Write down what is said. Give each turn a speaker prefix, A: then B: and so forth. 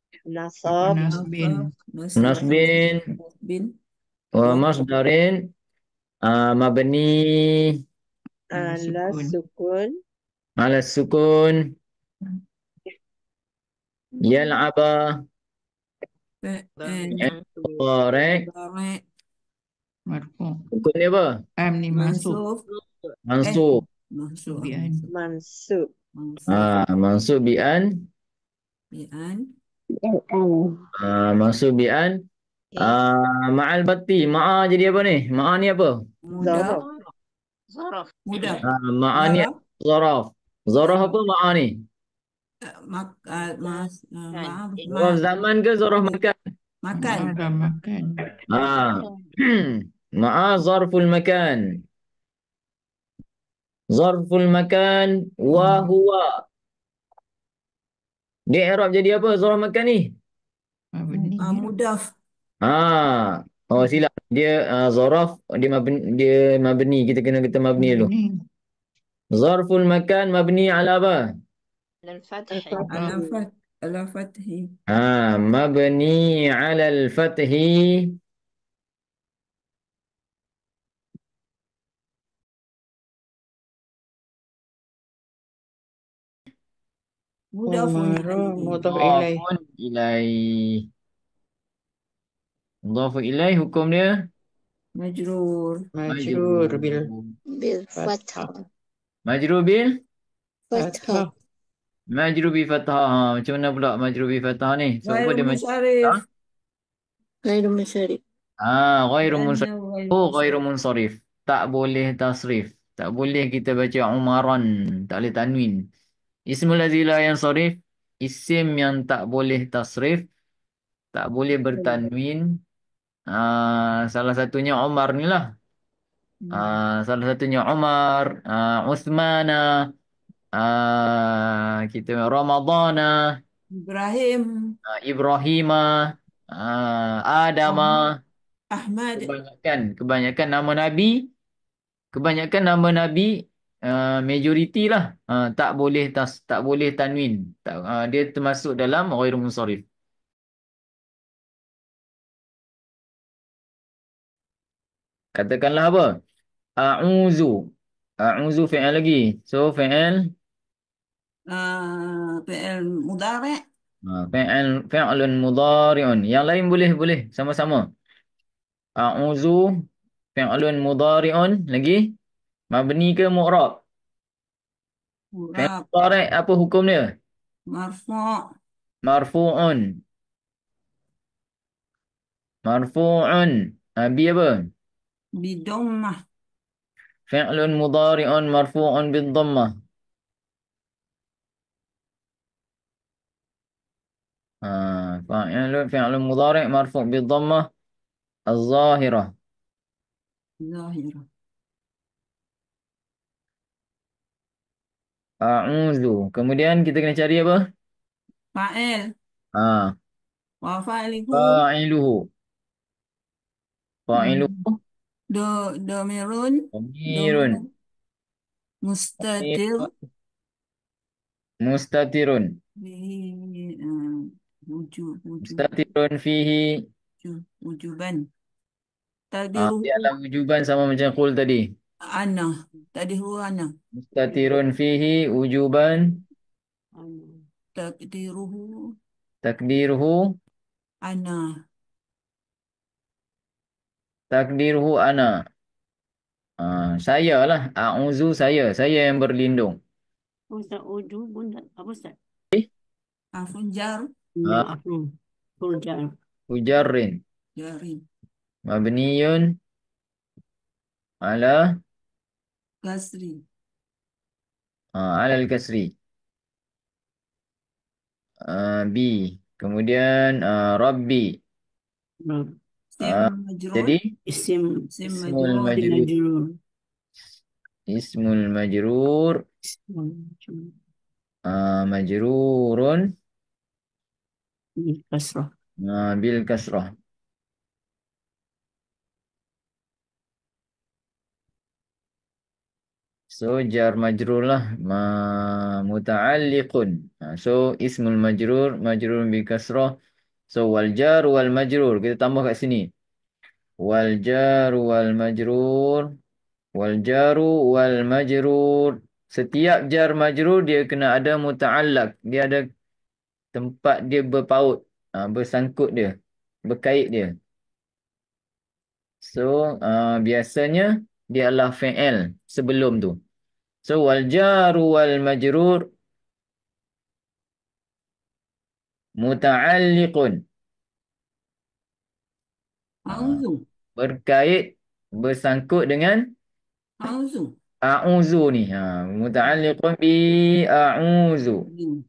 A: Apa
B: nasab,
A: nasbin?
C: nasab,
D: nasbin,
C: bin,
D: wa
C: wa
D: masdarin, mabni
A: Ala
B: ala
A: sukun.
B: sukun,
D: ala sukun, yal'aba,
C: fi'il
B: mansub,
D: mudhari'.
C: mudhari'
A: Marfu.
D: Hukum dia apa?
A: Ni masuk.
C: mansub, eh
D: Mansub.
C: mansub,
A: Bian.
B: mansub,
C: mansub
D: Mansub bi an,
C: bi'an,
D: mansub bi an,
B: ya,
D: ma'al batti. Ma'a jadi apa ni? Ma'a ni apa?
C: mudah,
B: zaraf,
C: mudah,
D: Ma'a ni
C: zaraf,
D: zaraf. Zaraf
C: zaraf,
D: apa ma'a ni?
C: mas, maaf,
D: Zaraf zaman ke zaraf makan?
C: makan,
A: Ada makan.
D: Ah. Ma'a zarful makan. Zarful makan wa huwa. Dia i'rab jadi apa zarf makan ni?
A: Mabni.
C: mudaf,
D: Ah. Oh silap. Dia zaraf dia mabni. Kita kena kata mabni dulu.
A: Mabni.
D: Zarful makan mabni ala apa?
B: al-fathi,
C: ala
A: Fathah.
C: fat, ala fathi,
D: Mabni ala al-fathi.
C: mudafun
A: Umaru
C: alaih,
A: mudhaf ilaih.
D: Mudhafun ilaih. Mudhafu ilaih hukum dia
C: majrur,
A: Majrur bil
D: majrur.
B: bil
A: fathah.
B: fathah,
D: Majrur bil
B: fathah,
A: Fathah.
D: majrur bi fathah. Macam mana pula majrur bi fathah ni? Sebab apa
C: ghairu
D: dia majrur bi
C: musyarif,
D: fathah?
B: ghairu musyarif,
D: Ghairu munsharif.
C: li'annahu ghairu
D: Oh, ghairu
C: musyarif,
D: munsharif. Tak boleh tasrif. Tak boleh kita baca umaran. Tak boleh tanwin. Ismul ladzi la yansarif. Isim yang tak boleh tasrif. Tak boleh bertanwin. Salah satunya Umar ni lah. Salah satunya Umar. Uthmana. Kita Ramadana.
C: Ibrahim,
D: Ibrahima. Adama.
C: Ahmad,
D: Kebanyakan nama Nabi. Kebanyakan nama Nabi majoriti lah tak boleh tanwin. Dia termasuk dalam ghairu munsharif. Katakanlah apa? A'udzu. A'udzu fi'il lagi. So fi'il
C: fi'il mudhari'
D: fi'lun mudhari'un. Yang lain boleh boleh sama-sama. A'udzu fi'lun mudhari'un lagi. Mabni ke mu'rab? Fi'il
C: murab
D: mudhari' apa hukum dia?
C: marfu'
D: Marfu'un. Marfu'un. Bi apa?
C: bidammah
D: فعل مضارع مرفوع بالضمة. فعل مضارع مرفوع بالضمة الظاهرة.
C: zahirah,
D: أعوذ. Kemudian kita kena cari apa?
C: fa'il
D: Ah,
C: wa fa'ilihu
D: fa'iluhu. Fa'iluhu
C: do domirun
D: dhamirun.
C: domir mustatir
D: Mustatirun.
C: bihi wujub
D: Mustatirun fihi.
C: wujuban taqdiruhu
D: Dia ada wujuban sama macam qul tadi.
C: ana taqdiruhu ana
D: Mustatirun fihi wujuban.
C: taqdiruhu
D: Takdiruhu.
C: ana
D: Takdiruhu ana. Saya lah. A'udzu saya. Saya yang berlindung.
E: Ustaz Uju bunda apa Ustaz?
C: harfun jar
E: Furjan.
D: Ujarrin.
C: jarin
D: Mabniyun ala
C: kasri
D: ala al-kasri. B. Kemudian Rabbi.
C: sim
D: Ah,
C: majrur
D: jadi
E: Isim
C: sim
D: ismul
C: majrur
D: majrur.
E: majrur.
D: Ismul majrur. Majrurun
E: Kasrah.
D: bil kasrah. So jar majrur lah. muta'alliqun. So ismul majrur majrur bi kasrah. So wal jar wal majrur kita tambah kat sini. Wal jar wal majrur. Wal jaru wal majrur. Setiap jar majrur dia kena ada muta'allaq. Dia ada tempat dia berpaut. Bersangkut dia. Berkait dia. So biasanya dia adalah fi'il sebelum tu. So wal jaru wal majrur muta'alliqun.
C: A'udzu.
D: Berkait bersangkut dengan
C: A'udzu.
D: a'udzu ni. Muta'alliqun bi a'udzu.
C: Bin.